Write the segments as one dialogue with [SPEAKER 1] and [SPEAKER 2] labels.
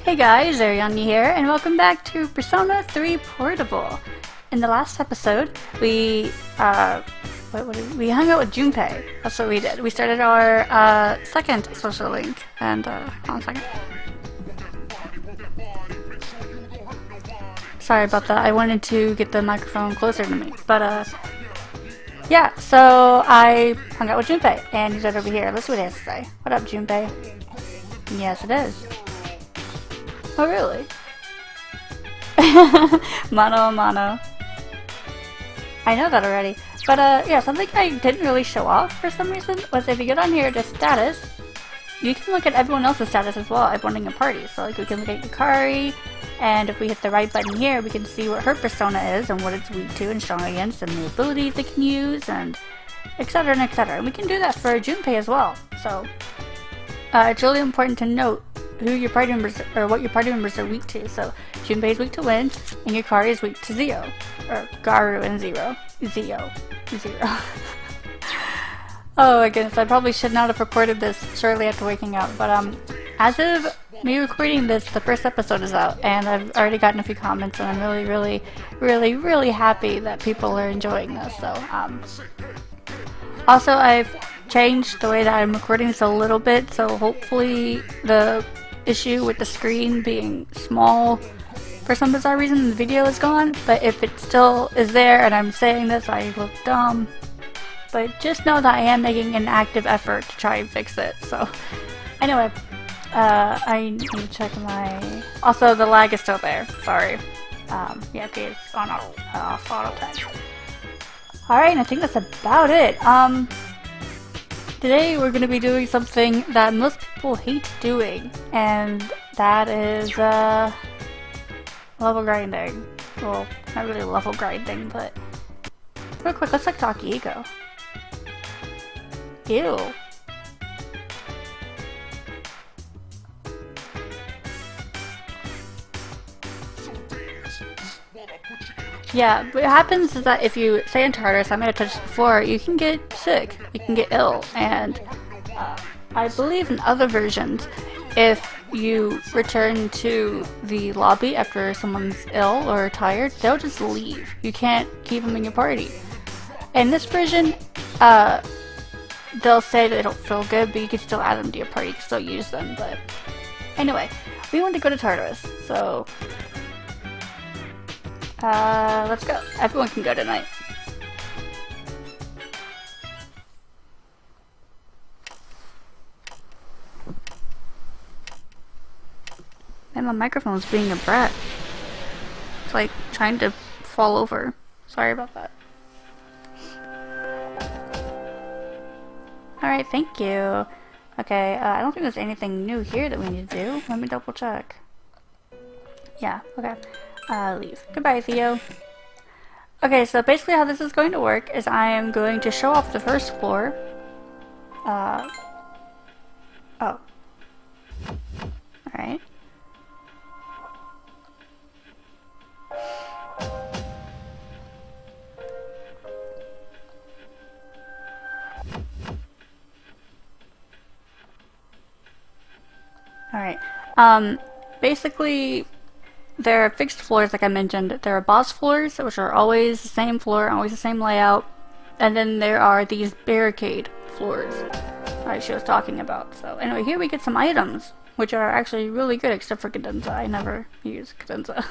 [SPEAKER 1] Hey guys, Airyanya here, and welcome back to Persona 3 Portable. In the last episode, we we hung out with Junpei. That's what we did. We started our second social link, and hold on a second. Sorry about that. I wanted to get the microphone closer to me, but yeah. So I hung out with Junpei, and he's right over here. Let's see what he has to say. What up, Junpei? Yes, it is. Oh, really? Mano a mano. I know that already. But, yeah, something I didn't really show off for some reason was if you get on here to status, you can look at everyone else's status as well, everyone in your party. So, like, we can look at Yukari, and if we hit the right button here, we can see what her persona is and what it's weak to and strong against, and the abilities it can use, and etc. and etc. And we can do that for Junpei as well. So, it's really important to note who your party members or what your party members are weak to. So Junpei is weak to wind, and Yukari is weak to Zio, or Garu and Zio. Oh my goodness, I probably should not have recorded this shortly after waking up, but as of me recording this, the first episode is out, and I've already gotten a few comments, and I'm really happy that people are enjoying this. So also I've changed the way that I'm recording this a little bit, so hopefully the issue with the screen being small for some bizarre reason the video is gone, but if it still is there and I'm saying this, I look dumb. But just know that I am making an active effort to try and fix it. So anyway, I need to check my... Also, the lag is still there. Sorry. Yeah, okay, it's on off auto tag. Alright, and I think that's about it. Today we're going to be doing something that most people hate doing, and that is level grinding. Well, not really level grinding, but real quick, let's like talk ego. Ew. Yeah, what happens is that if you stay in Tartarus, I might have touched this before, you can get sick, you can get ill, and I believe in other versions, if you return to the lobby after someone's ill or tired, they'll just leave. You can't keep them in your party. In this version, they'll say they don't feel good, but you can still add them to your party, you can still use them, but anyway, we want to go to Tartarus, so let's go. Everyone can go tonight. And my microphone's being a brat. It's like trying to fall over. Sorry about that. Alright, thank you. Okay, I don't think there's anything new here that we need to do. Let me double check. Yeah, okay. Leave. Goodbye, Theo. Okay, so basically how this is going to work is I am going to show off the first floor. Oh. Alright. Alright. Basically, there are fixed floors, like I mentioned. There are boss floors, which are always the same floor, always the same layout. And then there are these barricade floors she was talking about. So anyway, here we get some items, which are actually really good, except for cadenza. I never use cadenza.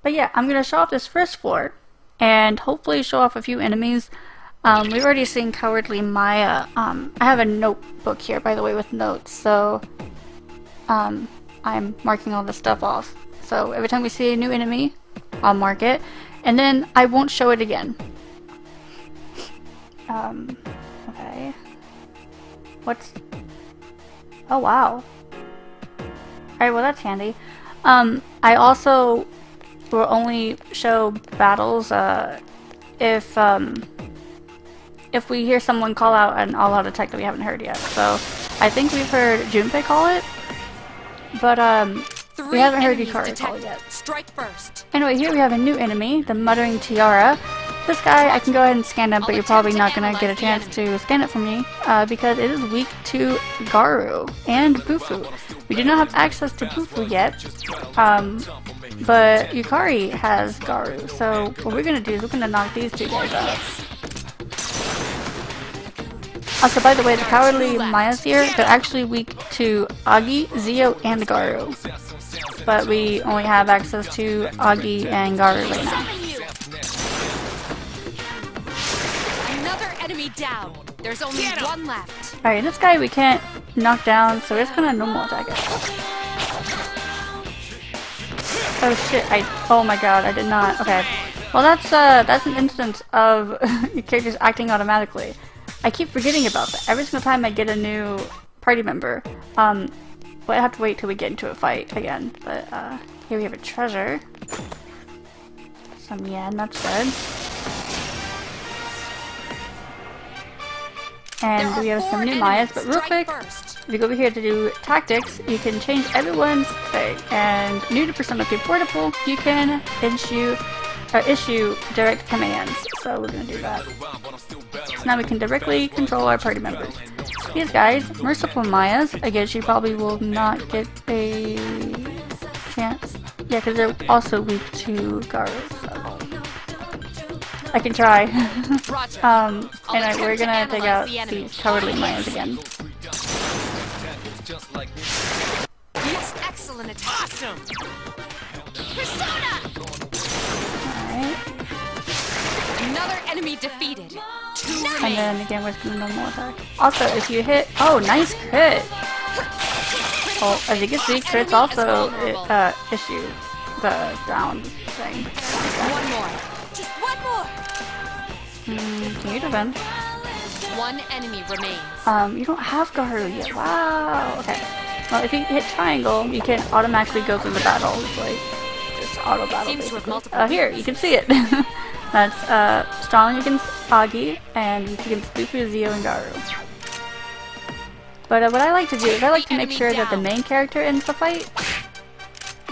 [SPEAKER 1] But yeah, I'm going to show off this first floor, and hopefully show off a few enemies. We've already seen Cowardly Maya. I have a notebook here, by the way, with notes, so I'm marking all this stuff off. So every time we see a new enemy, I'll mark it, and then I won't show it again. Okay. What's... Oh, wow. Alright, well that's handy. I also will only show battles, if we hear someone call out an all-out attack that we haven't heard yet. So, I think we've heard Junpei call it, but, we haven't heard Yukari call it yet.
[SPEAKER 2] Strike first.
[SPEAKER 1] Anyway, here we have a new enemy, the Muttering Tiara. This guy, I can go ahead and scan it, but you're probably not going to get a chance to scan it for me, because it is weak to Garu and Bufu. We do not have access to Bufu yet, but Yukari has Garu, so what we're going to do is we're going to knock these two guys out. Also, by the way, the Cowardly Mayas here, they're actually weak to Agi, Zio, and Garu. But we only have access to Agi and Garu right now.
[SPEAKER 2] Down. There's only one left.
[SPEAKER 1] Alright, this guy we can't knock down, so we're just gonna normal attack it. Oh shit, oh my god, I did not. Okay. Well, that's an instance of your characters acting automatically. I keep forgetting about that. Every single time I get a new party member, well, I have to wait till we get into a fight again. But, here we have a treasure. Some yen, that's good. And we have some new Mayas, but real quick, if you go over here to do tactics, you can change everyone's thing. And new to Persona 3 Portable, you can issue direct commands. So we're going to do that. So now we can directly control our party members. These guys, Merciful Mayas, I guess you probably will not get a chance. Yeah, because they're also weak to Garu, so I can try. And we're gonna take out these Cowardly Mayas again.
[SPEAKER 2] Yes, excellent attack. Awesome. Persona.
[SPEAKER 1] Alright.
[SPEAKER 2] Another enemy defeated.
[SPEAKER 1] And then again with the normal attack. Also, if you hit, oh, nice crit. Well, as you can see, crits also issue the down thing.
[SPEAKER 2] One more. Just one more.
[SPEAKER 1] Can you defend?
[SPEAKER 2] One enemy remains.
[SPEAKER 1] You don't have Garu yet. Wow. Okay. Well, if you hit triangle, you can automatically go through the battle. It's like just auto battle. Here, you can see it. That's strong against Agi and weak against Bufu, Zio, and Garu. But what I like to do is I like to make sure that the main character ends the fight,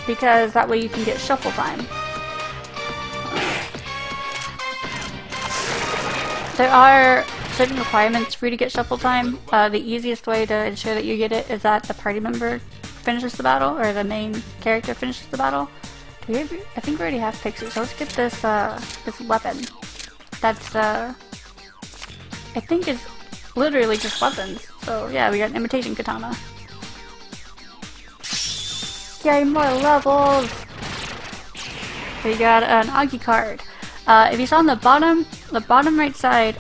[SPEAKER 1] because that way you can get shuffle time. There are certain requirements for you to get shuffle time. The easiest way to ensure that you get it is that the party member finishes the battle, or the main character finishes the battle. I think we already have Pixie, so let's get this this weapon. That's I think it's literally just weapons. So yeah, we got an imitation katana. Yay, more levels! We got an Agi card. If you saw on the bottom right side,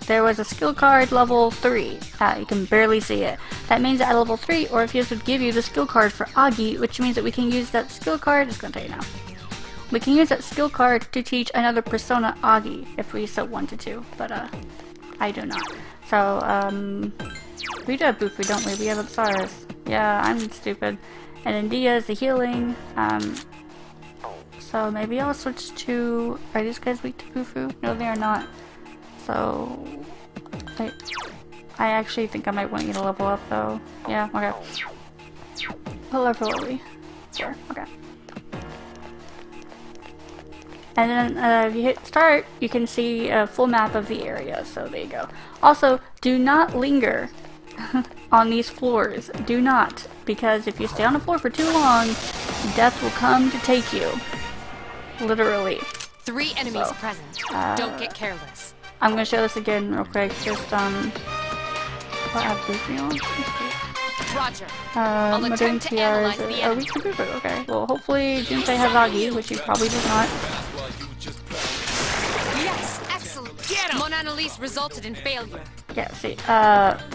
[SPEAKER 1] there was a skill card level 3. You can barely see it. That means at level 3, Orpheus would give you the skill card for Agi, which means that we can use that skill card, just gonna tell you now. We can use that skill card to teach another Persona Agi, if we so wanted to, but I do not. So, we do have Bufu, don't we? We have Apsaras. Yeah, I'm stupid. And then Dia is the healing, so maybe I'll switch to... Are these guys weak to Bufu? No, they are not. So... I actually think I might want you to level up, though. Yeah, okay. What level are we? 4, okay. And then if you hit start, you can see a full map of the area, so there you go. Also, do not linger on these floors. Do not, because if you stay on the floor for too long, death will come to take you. Literally.
[SPEAKER 2] 3 enemies present. Don't get careless.
[SPEAKER 1] I'm gonna show this again real quick. Just what have Bufu on?
[SPEAKER 2] Roger.
[SPEAKER 1] Modern TRs are weak to Bufu. Okay. Well, hopefully Junpei has Agi, which he probably does not.
[SPEAKER 2] Yes, excellent. Mon Annalise resulted in failure.
[SPEAKER 1] Yeah, see,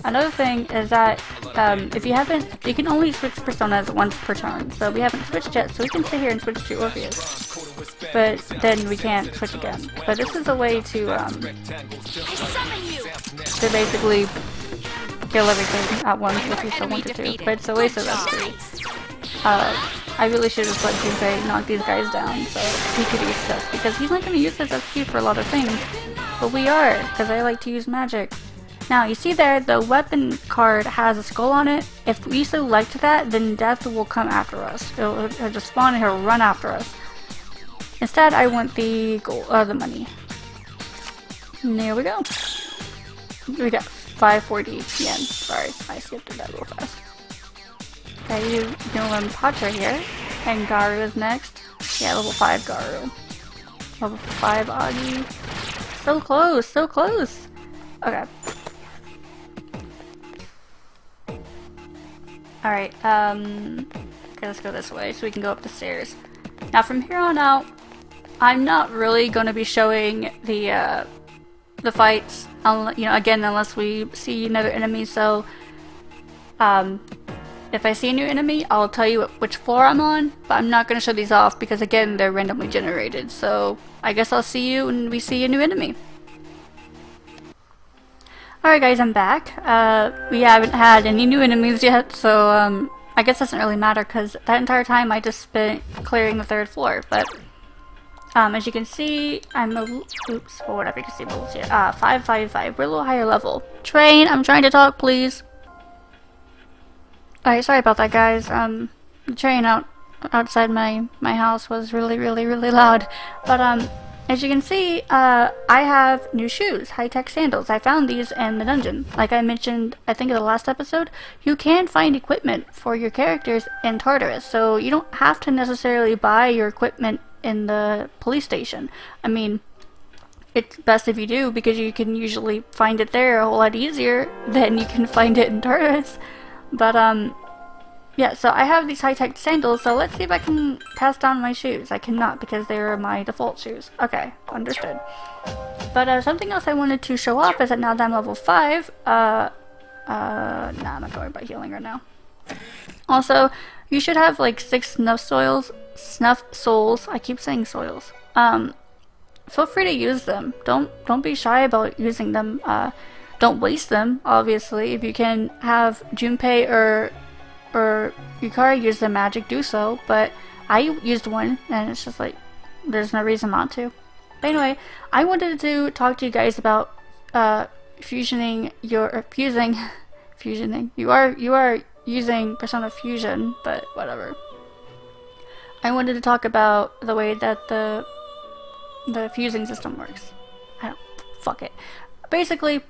[SPEAKER 1] another thing is that, if you haven't, you can only switch personas once per turn, so we haven't switched yet, so we can sit here and switch to Orpheus. But then we can't switch again. But this is a way to basically kill everything at once if you so wanted to, but it's a waste of SP. I really should have let Junpei knock these guys down so he could use stuff, because he's not going to use his SP for a lot of things, but we are, because I like to use magic. Now, you see there, the weapon card has a skull on it. If we select that, then death will come after us. It'll just spawn and he'll run after us. Instead, I want the gold, the money. And there we go. We got 540 yen. Sorry, I skipped it that real fast. Okay, you can learn Patra here. And Garu is next. Yeah, level 5 Garu. Level 5 Agi. So close, so close! Okay. Alright, okay, let's go this way so we can go up the stairs. Now from here on out, I'm not really going to be showing the fights, you know, again, unless we see another enemy, so, if I see a new enemy, I'll tell you which floor I'm on, but I'm not going to show these off because, again, they're randomly generated, so I guess I'll see you when we see a new enemy. Alright guys, I'm back. We haven't had any new enemies yet, so, I guess it doesn't really matter because that entire time I just spent clearing the 3rd floor, but as you can see, I'm a oops, or whatever you can see levels here. 555. We're a little higher level. Train, I'm trying to talk, please. Alright, sorry about that, guys. The train outside my house was really loud. But as you can see, I have new shoes, high-tech sandals. I found these in the dungeon. Like I mentioned, I think in the last episode, you can find equipment for your characters in Tartarus, so you don't have to necessarily buy your equipment in the police station. I mean, it's best if you do because you can usually find it there a whole lot easier than you can find it in Tartarus. But yeah, so I have these high-tech sandals, so let's see if I can pass down my shoes. I cannot because they are my default shoes. Okay, understood. But something else I wanted to show off is that now that I'm level 5, nah, I'm not going about healing right now. Also, you should have like 6 snuff souls. I keep saying soils. Feel free to use them. Don't be shy about using them. Don't waste them, obviously. If you can have Junpei or Yukari use the magic, do so. But I used one, and it's just like there's no reason not to. But anyway, I wanted to talk to you guys about fusioning. You are using Persona Fusion, but whatever. I wanted to talk about the way that the fusing system works. Fuck it. Basically,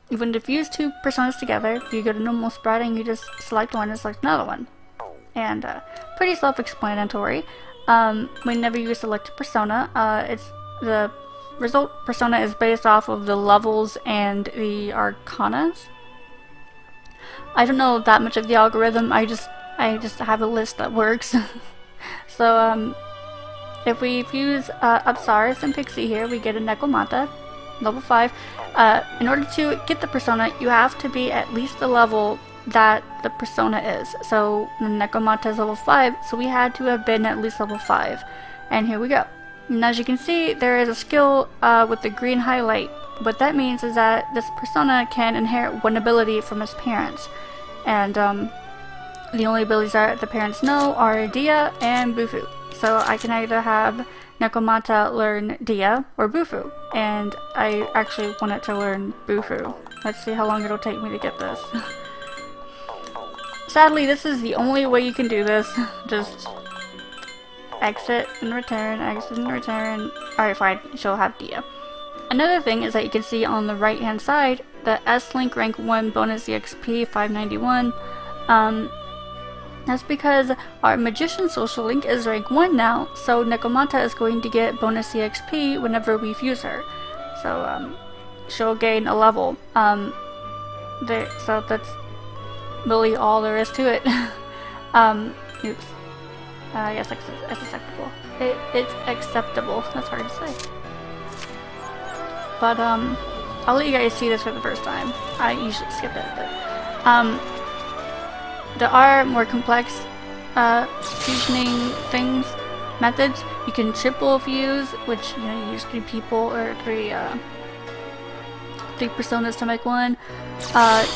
[SPEAKER 1] when you fuse 2 personas together, you go to normal sprite and you just select one and select another one. And pretty self-explanatory. Whenever you select a persona, it's the result persona is based off of the levels and the arcanas. I don't know that much of the algorithm. I just have a list that works. So if we fuse Upsaris and Pixie here, we get a Nekomata, level 5. In order to get the persona, you have to be at least the level that the persona is. So the Nekomata is level 5, so we had to have been at least level 5. And here we go. And as you can see, there is a skill with the green highlight. What that means is that this persona can inherit one ability from his parents. And the only abilities that the parents know are Dia and Bufu. So I can either have Nekomata learn Dia or Bufu. And I actually wanted to learn Bufu. Let's see how long it'll take me to get this. Sadly, this is the only way you can do this. Just exit and return, exit and return. Alright, fine. She'll have Dia. Another thing is that you can see on the right hand side, the S-Link rank 1 bonus EXP 591. That's because our Magician social link is rank 1 now, so Nekomata is going to get bonus EXP whenever we fuse her. So, she'll gain a level. So that's really all there is to it. Oops. Yes, it's acceptable. It's acceptable. That's hard to say. But, I'll let you guys see this for the first time. I usually skip it, but, there are more complex, fusioning methods. You can triple fuse, which, you know, you use 3 people or 3 personas to make one.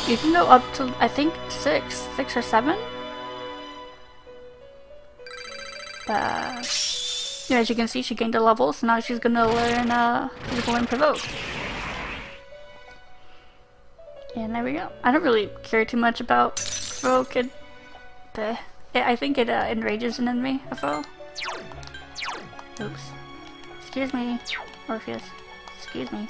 [SPEAKER 1] You can go up to, I think, 6 or 7. Yeah, as you can see, she gained a level, so now she's gonna learn Provoke. And there we go. I don't really care too much about Provoke. I think it enrages an enemy, a foe. Oops. Excuse me, Orpheus. Excuse me.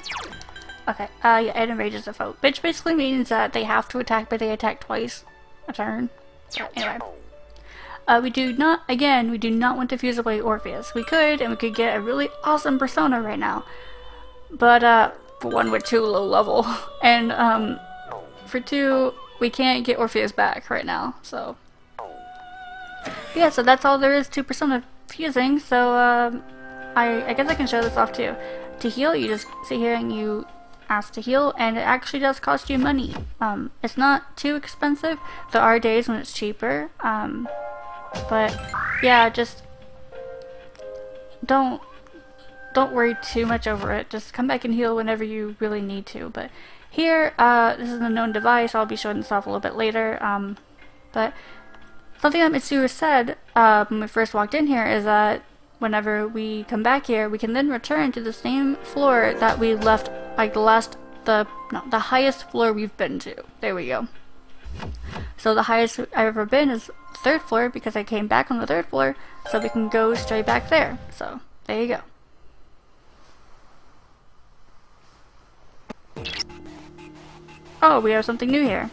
[SPEAKER 1] Okay, yeah, it enrages the foe, which basically means that they have to attack, but they attack twice a turn. But anyway. We do not want to fuse away Orpheus. We could, and we could get a really awesome persona right now. But, for one, we're too low level. And, for two, we can't get Orpheus back right now, so. Yeah, so that's all there is to persona fusing, so, I guess I can show this off too. To heal, you just sit here and you ask to heal, and it actually does cost you money. It's not too expensive. There are days when it's cheaper, but yeah, just don't worry too much over it. Just come back and heal whenever you really need to. But here, this is a known device. I'll be showing this off a little bit later. But something that Mitsuru said when we first walked in here is that whenever we come back here, we can then return to the same floor that we left, like the highest floor we've been to. There we go. So the highest I've ever been is 3rd floor because I came back on the 3rd floor, so we can go straight back there. So there you go. Oh, we have something new here.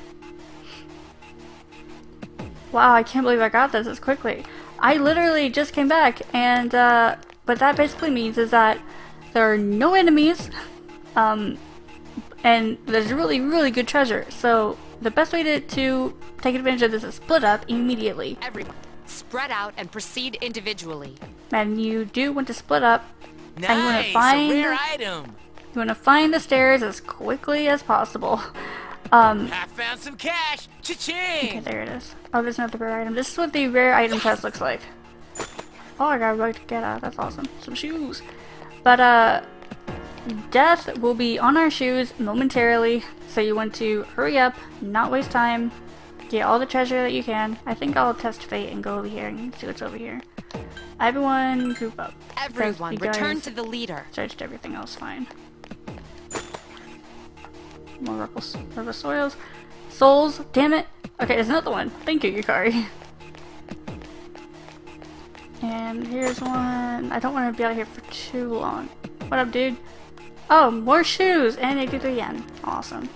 [SPEAKER 1] Wow, I can't believe I got this quickly. I literally just came back, and what that basically means is that there are no enemies, and there's really good treasure. So the best way to take advantage of this is split up immediately.
[SPEAKER 2] Everyone, spread out and proceed individually.
[SPEAKER 1] And you do want to split up.
[SPEAKER 3] Nice,
[SPEAKER 1] and you want to find
[SPEAKER 3] a rare item.
[SPEAKER 1] You want to find the stairs as quickly as possible.
[SPEAKER 3] I found some cash. Cha-ching!
[SPEAKER 1] Okay, there it is. Oh, there's another rare item. This is what the rare item chest looks like. Oh, I got a bug to get out. That's awesome. Some shoes. But, death will be on our shoes momentarily, so you want to hurry up, not waste time, get all the treasure that you can. I think I'll test fate and go over here and see what's over here. Everyone group up.
[SPEAKER 2] Everyone, return to the leader.
[SPEAKER 1] Searched everything else fine. More rubble soils. Souls, damn it. Okay, there's another one. Thank you, Yukari. And here's one. I don't want to be out here for too long. What up, dude? Oh, more shoes and 83 yen. Awesome.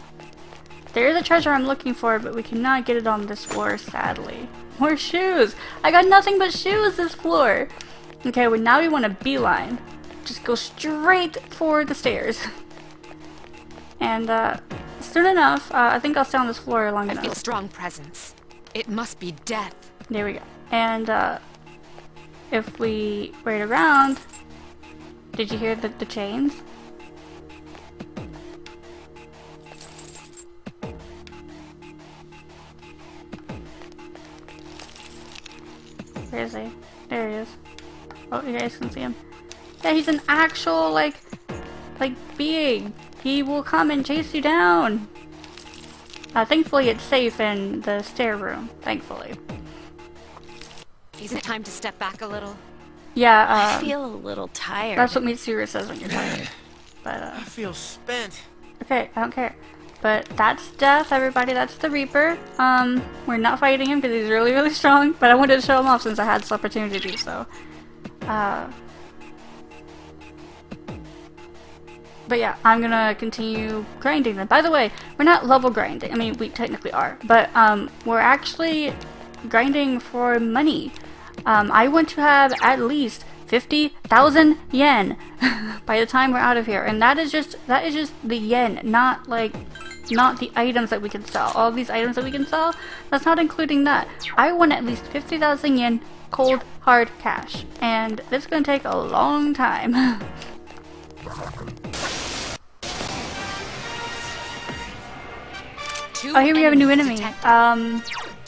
[SPEAKER 1] There is a treasure I'm looking for, but we cannot get it on this floor, sadly. More shoes! I got nothing but shoes this floor! Okay, well now we want a beeline. Just go straight for the stairs. And, soon enough, I think I'll stay on this floor long enough.
[SPEAKER 2] I feel strong presence. It must be death.
[SPEAKER 1] There we go. And, if we wait around... Did you hear the chains? Where is he? There he is. Oh, you guys can see him. Yeah, he's an actual, like being. He will come and chase you down. Thankfully it's safe in the stair room. Thankfully.
[SPEAKER 2] Isn't it time to step back a little?
[SPEAKER 1] Yeah,
[SPEAKER 4] I feel a little tired.
[SPEAKER 1] that's what Mitsuru says when you're tired. But,
[SPEAKER 3] I feel spent.
[SPEAKER 1] okay, I don't care. But that's death, everybody. That's the Reaper. We're not fighting him because he's really strong, but I wanted to show him off since I had this opportunity to do so. But yeah, I'm gonna continue grinding them. By the way, we're not level grinding. I mean, we technically are, but we're actually grinding for money. I want to have at least 50,000 yen by the time we're out of here, and that is just the yen, not the items that we can sell. All these items that we can sell, that's not including that. I want at least 50,000 yen cold hard cash, and this is gonna take a long time. Oh, here we have a new enemy.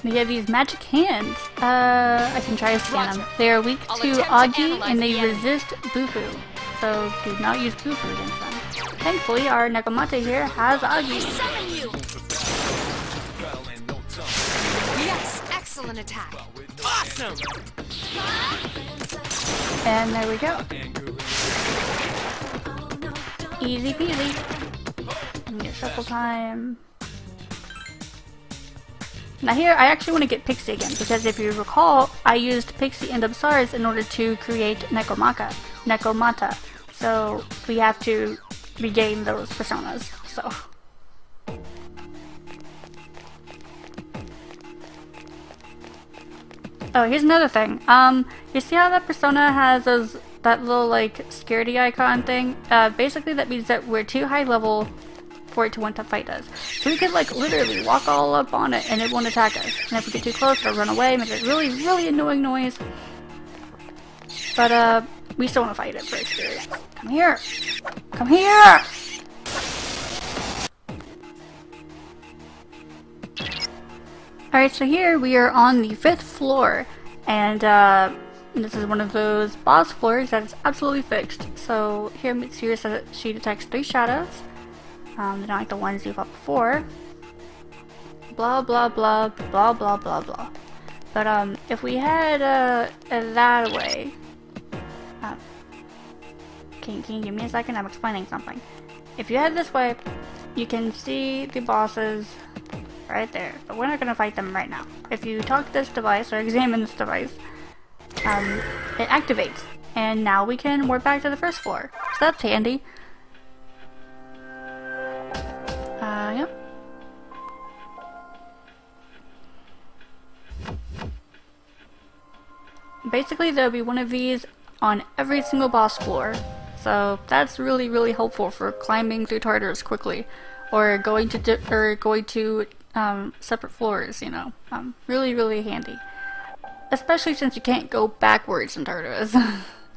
[SPEAKER 1] We have these magic hands. I can try to scan them. They are weak to Agi and they resist Bufu. So do not use Bufu against them. Thankfully, our Nagamata here has Agi.
[SPEAKER 2] Yes, excellent attack.
[SPEAKER 3] Awesome!
[SPEAKER 1] And there we go. Easy peasy. Get shuffle time. Now here, I actually want to get Pixie again, because if you recall, I used Pixie and Absars in order to create Nekomata. So we have to regain those personas. so. Oh, here's another thing. You see how that persona has that little like security icon thing? Basically that means that we're too high level for it to want to fight us. So we could like literally walk all up on it and it won't attack us. And if we get too close, it'll run away, make a really, really annoying noise. But we still want to fight it for experience. Come here! Come here! Alright, so here we are on the 5th floor, and this is one of those boss floors that is absolutely fixed. So here Mitsuru says that she detects 3 shadows. They're not like the ones you fought before. Blah blah blah blah blah blah blah. But if we head that way, can you give me a second? I'm explaining something. If you head this way, you can see the bosses right there, but we're not going to fight them right now. If you talk to this device or examine this device, it activates, and now we can warp back to the 1st floor. So that's handy. Yep. Basically, there'll be one of these on every single boss floor, so that's really, really helpful for climbing through Tartarus quickly, or going to separate floors, you know. Really, really handy. Especially since you can't go backwards in Tartarus.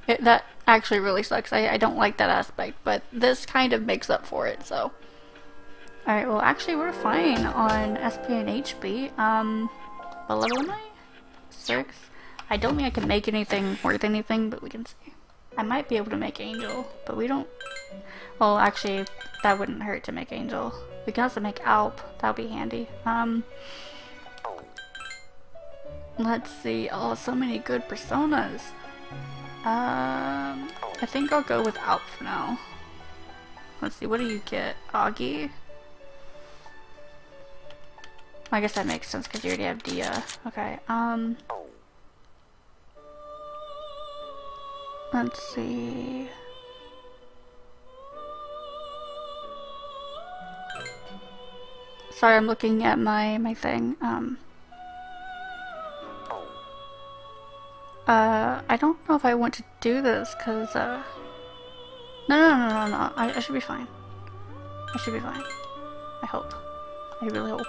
[SPEAKER 1] That actually really sucks. I don't like that aspect, but this kind of makes up for it, so. Alright, well actually we're fine on SP and HP. What level am I? 6? I don't think I can make anything worth anything, but we can see. I might be able to make Angel, but we don't. Well, actually, that wouldn't hurt to make Angel. We can also make Alp. That would be handy. Let's see. Oh, so many good personas. I think I'll go with Alp for now. Let's see. What do you get? Augie? I guess that makes sense because you already have Dia. Okay. Let's see. Sorry, I'm looking at my thing. I don't know if I want to do this, cause, no. I should be fine. I should be fine. I hope. I really hope.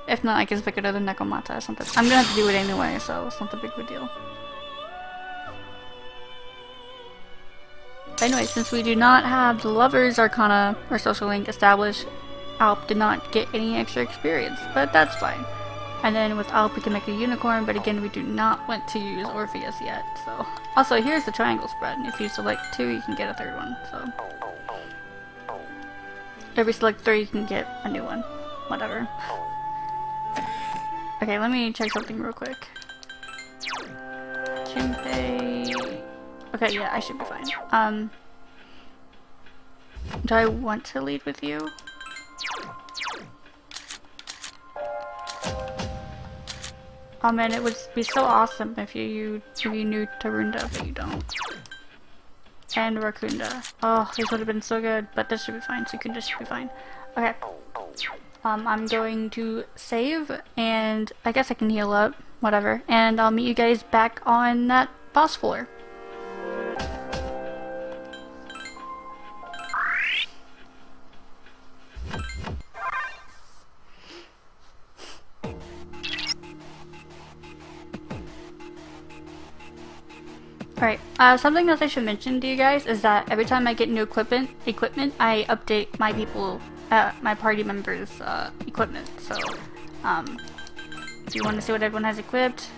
[SPEAKER 1] If not, I can just pick another Nekomata or something. I'm gonna have to do it anyway, so it's not a big of a deal. But anyway, since we do not have the Lovers Arcana or Social Link established, Alp did not get any extra experience, but that's fine. And then with Alp we can make a unicorn, but again we do not want to use Orpheus yet, so. Also, here's the triangle spread. If you select 2, you can get a 3rd one, so. If you select 3, you can get a new one. Whatever. Okay, let me check something real quick. Junpei. Okay, yeah, I should be fine. Do I want to lead with you? Oh man, it would be so awesome if you knew Tarunda, but you don't. And Rakunda. Oh, these would have been so good, but this should be fine. Sukunda should be fine. Okay. I'm going to save, and I guess I can heal up, whatever. And I'll meet you guys back on that boss floor. Alright, something else I should mention to you guys is that every time I get new equipment, I update my my party members' equipment. So, if you want to see what everyone has equipped,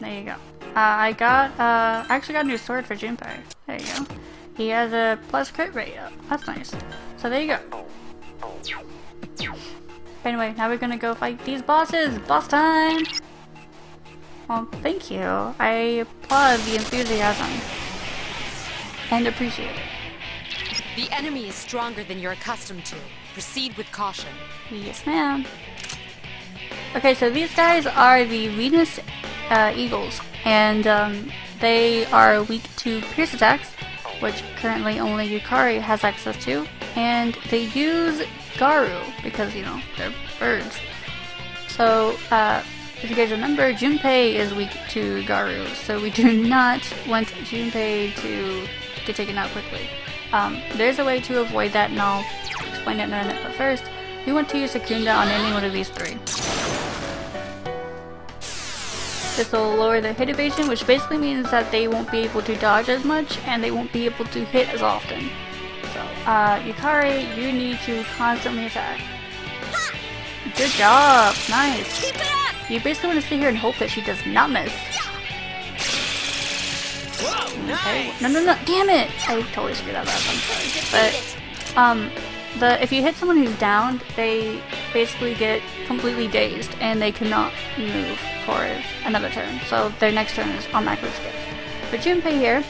[SPEAKER 1] there you go. I actually got a new sword for Junpei. There you go. He has a plus crit rate up. That's nice. So there you go. Anyway, now we're gonna go fight these bosses. Boss time! Well, thank you. I applaud the enthusiasm. And appreciate it.
[SPEAKER 2] The enemy is stronger than you're accustomed to. Proceed with caution.
[SPEAKER 1] Yes, ma'am. Okay, so these guys are the Venus Eagles. And they are weak to pierce attacks. which currently only Yukari has access to, and they use Garu because, you know, they're birds. So, if you guys remember, Junpei is weak to Garu, so we do not want Junpei to get taken out quickly. There's a way to avoid that, and I'll explain it in a minute, but first, we want to use Secunda on any one of these three. This will lower their hit evasion, which basically means that they won't be able to dodge as much, and they won't be able to hit as often. So, Yukari, you need to constantly attack. Good job! Nice!
[SPEAKER 2] Keep it up!
[SPEAKER 1] You basically want to sit here and hope that she does not miss. Okay. No, damn it! I totally screwed that up, I'm sorry. But, if you hit someone who's downed, they basically get completely dazed, and they cannot move for another turn. So their next turn is automatically skipped. But Junpei here,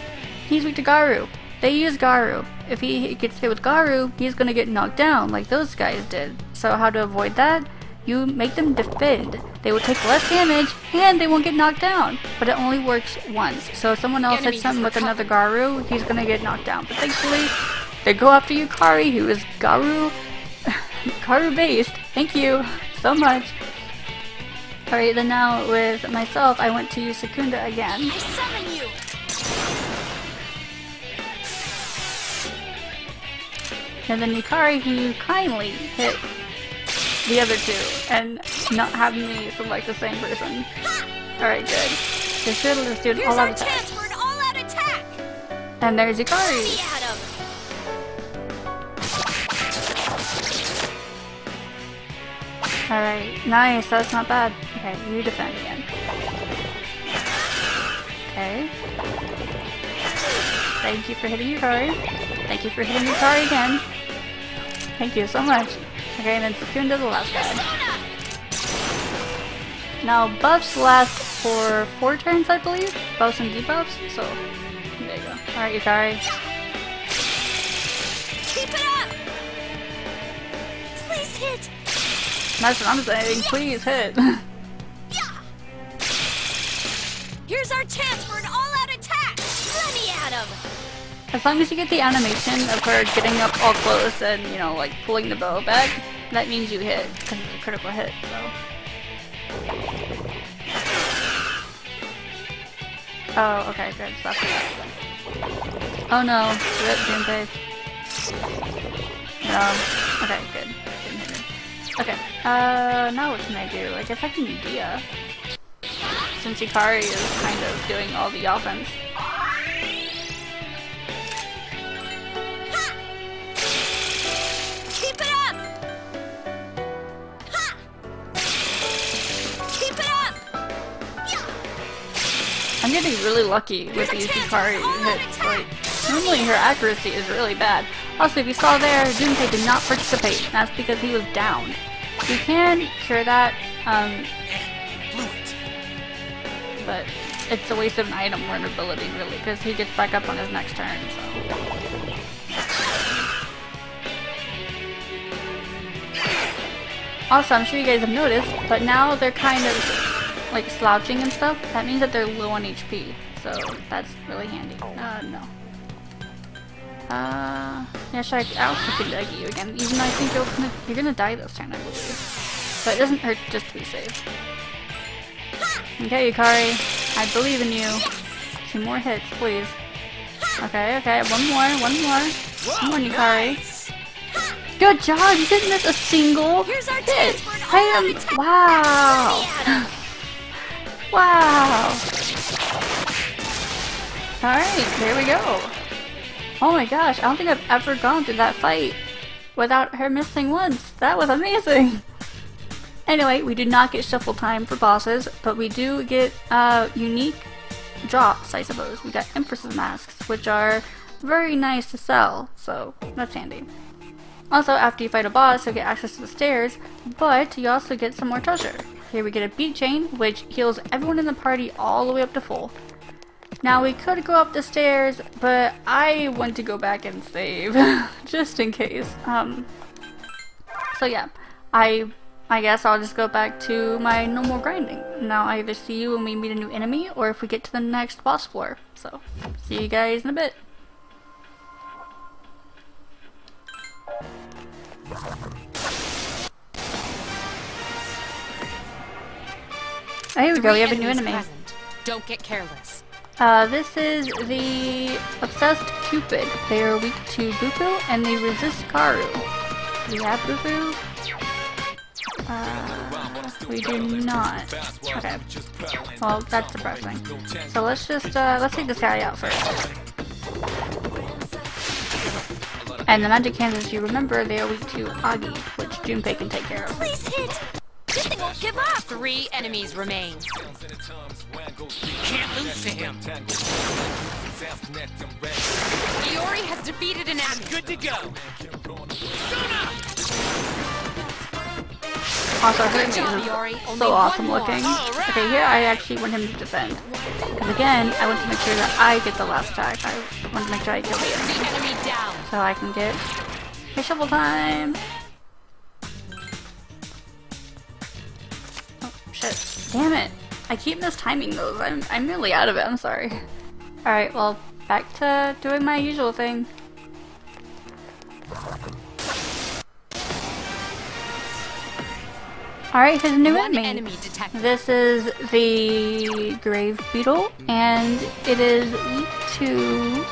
[SPEAKER 1] he's weak to Garu. They use Garu. If he gets hit with Garu, he's gonna get knocked down like those guys did. So how to avoid that? You make them defend. They will take less damage, and they won't get knocked down. But it only works once. So if someone else hits them with another Garu, he's gonna get knocked down. But thankfully, they go after Yukari, who is Garu based. Thank you so much. Alright, then now with myself, I went to use Secunda again.
[SPEAKER 2] I summon you!
[SPEAKER 1] And then Yukari, who kindly hit the other two, and not have me select the same person. Alright, good. This should just do an all-out attack.
[SPEAKER 2] Here's our chance for an all-out attack!
[SPEAKER 1] And there's Yukari! Alright, nice, that's not bad. Okay, you defend again. Okay. Thank you for hitting Yukari. Thank you for hitting Yukari again. Thank you so much. Okay, and then Secunda, the last guy. Now, buffs last for 4 turns, I believe. Buffs and debuffs, so there you go. Alright, Yukari.
[SPEAKER 2] Keep it up! Please hit!
[SPEAKER 1] That's what I'm saying, please hit.
[SPEAKER 2] Here's our chance for an all-out attack! Let me at him!
[SPEAKER 1] As long as you get the animation of her getting up all close and, you know, like pulling the bow back, that means you hit, because it's a critical hit, so. Oh, okay, good. Stop that. Oh no, rip Junpei. No. Okay, good. Didn't hit me. Okay, now what can I do? I guess I can Dia. Since Yukari is kind of doing all the offense.
[SPEAKER 2] Keep it up! Ha! Keep it up!
[SPEAKER 1] I'm getting really lucky with these Yukari hits. Like, normally her accuracy is really bad. Also, if you saw there, Junpei did not participate. That's because he was down. You can cure that, but it's a waste of an item or an ability, really, because he gets back up on his next turn, so. Also, I'm sure you guys have noticed, but now they're kind of like slouching and stuff. That means that they're low on HP, so that's really handy. No. Yeah, should I'll freaking you again, even though I think you're gonna die this turn, I believe. But it doesn't hurt just to be safe. Okay, Yukari, I believe in you. 2 more hits, please. Okay, one more, Yukari. Good job, you didn't miss a single hit. Wow. Wow. Alright, here we go. Oh my gosh, I don't think I've ever gone through that fight without her missing once. That was amazing. Anyway, we do not get shuffle time for bosses, but we do get unique drops, I suppose. We got Empress's masks, which are very nice to sell, so that's handy. Also, after you fight a boss, you'll get access to the stairs, but you also get some more treasure. Here we get a beat chain, which heals everyone in the party all the way up to full. Now, we could go up the stairs, but I want to go back and save, just in case. So yeah, I guess I'll just go back to my normal grinding. Now, I either see you when we meet a new enemy, or if we get to the next boss floor. So, see you guys in a bit. Oh, here we go, we have a new
[SPEAKER 2] Enemies
[SPEAKER 1] enemy.
[SPEAKER 2] present. Don't get careless.
[SPEAKER 1] This is the Obsessed Cupid. They are weak to Bufu and they resist Garu. Do we have Bufu? We do not. Okay. Well, that's depressing. So let's just, let's take this guy out first. And the magic hands, as you remember, they are weak to Agi, which Junpei can take care of.
[SPEAKER 2] Please hit! This thing won't give up!
[SPEAKER 4] 3 enemies remain.
[SPEAKER 3] Can't lose to him.
[SPEAKER 4] Iori has defeated an enemy.
[SPEAKER 3] Good to go.
[SPEAKER 1] Also,
[SPEAKER 4] Good
[SPEAKER 1] Hermes
[SPEAKER 4] job,
[SPEAKER 1] is
[SPEAKER 4] Iori. Only
[SPEAKER 1] so awesome
[SPEAKER 4] one more.
[SPEAKER 1] looking.
[SPEAKER 3] All right.
[SPEAKER 1] Okay, here I actually want him to defend. Because again, I want to make sure that I get the last attack. I want to make sure I kill the enemy.
[SPEAKER 4] The enemy down.
[SPEAKER 1] So I can get my shovel time. Oh, shit. Damn it. I keep mistiming those. I'm really out of it. I'm sorry. Alright, well, back to doing my usual thing. Alright, here's a new
[SPEAKER 4] One
[SPEAKER 1] enemy.
[SPEAKER 4] enemy detected.
[SPEAKER 1] This is the Grave Beetle, and it is weak to,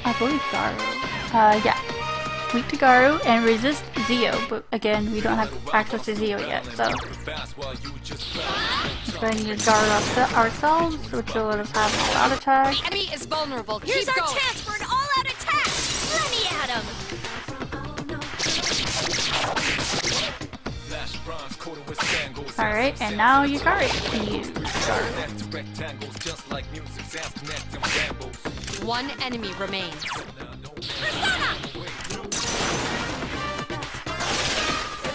[SPEAKER 1] I believe, Garu. Yeah. Weak to Garu and resist Zio, but again, we don't have access to Zio yet, so let's go ahead and use Garu ourselves, which will let us have an all-out attack.
[SPEAKER 4] The enemy is vulnerable.
[SPEAKER 2] Here's
[SPEAKER 4] Keep
[SPEAKER 2] our
[SPEAKER 4] going.
[SPEAKER 2] chance for an all-out attack! Let me at him!
[SPEAKER 1] Alright, and now Yukari can use Garu.
[SPEAKER 4] 1 enemy remains.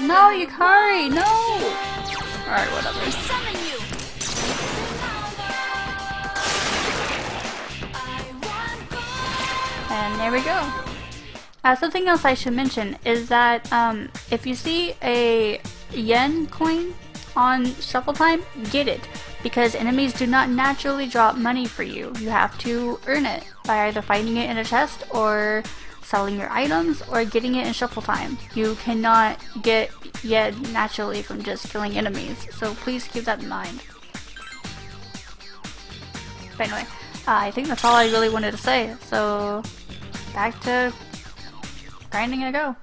[SPEAKER 1] No, Yukari, no! Alright, whatever.
[SPEAKER 2] Summon you!
[SPEAKER 1] And there we go. Something else I should mention is that if you see a yen coin on Shuffle Time, get it. Because enemies do not naturally drop money for you. You have to earn it by either finding it in a chest or selling your items or getting it in Shuffle Time. You cannot get yen naturally from just killing enemies. So please keep that in mind. But anyway, I think that's all I really wanted to say. So back to grinding a go.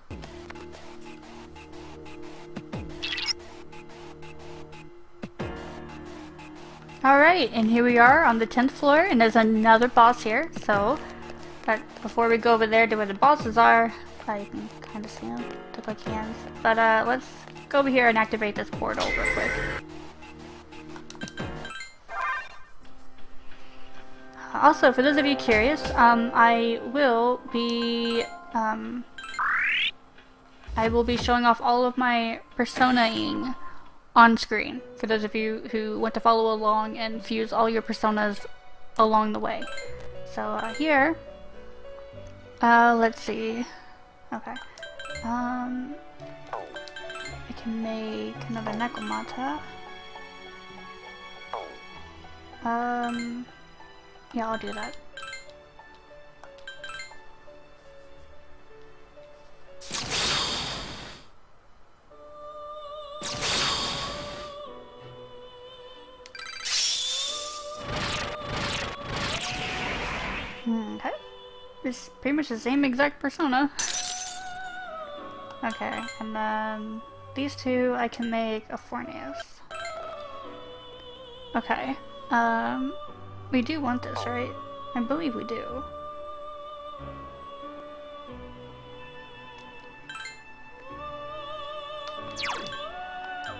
[SPEAKER 1] Alright, and here we are on the 10th floor, and there's another boss here, so before we go over there to where the bosses are, you can kind of see them, look like hands, but let's go over here and activate this portal real quick. Also, for those of you curious, I will be showing off all of my persona-ing on screen, for those of you who want to follow along and fuse all your personas along the way. So here, let's see. Okay. I can make another Nekomata. Yeah, I'll do that. Okay. It's pretty much the same exact persona. Okay, and then these two I can make a Forneus. Okay. We do want this, right? I believe we do.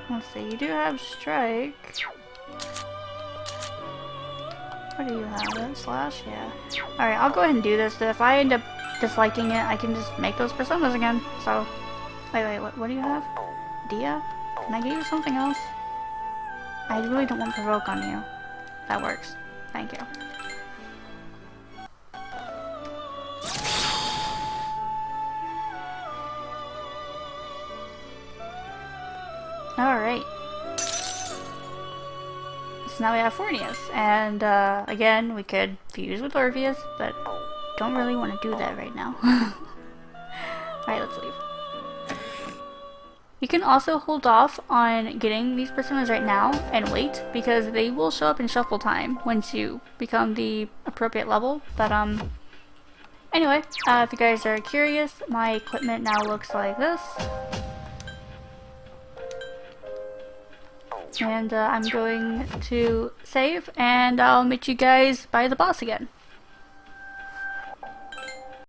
[SPEAKER 1] Let's see, you do have Strike. What do you have? Slash? Yeah. Alright, I'll go ahead and do this. If I end up disliking it, I can just make those personas again. So, wait, what do you have? Dia? Can I give you something else? I really don't want Provoke on you. That works. Thank you. Alright. So now we have Forneus, and again, we could fuse with Orpheus, but don't really want to do that right now. Alright, let's leave. You can also hold off on getting these personas right now and wait, because they will show up in shuffle time once you become the appropriate level. But anyway, if you guys are curious, my equipment now looks like this. And I'm going to save, and I'll meet you guys by the boss again.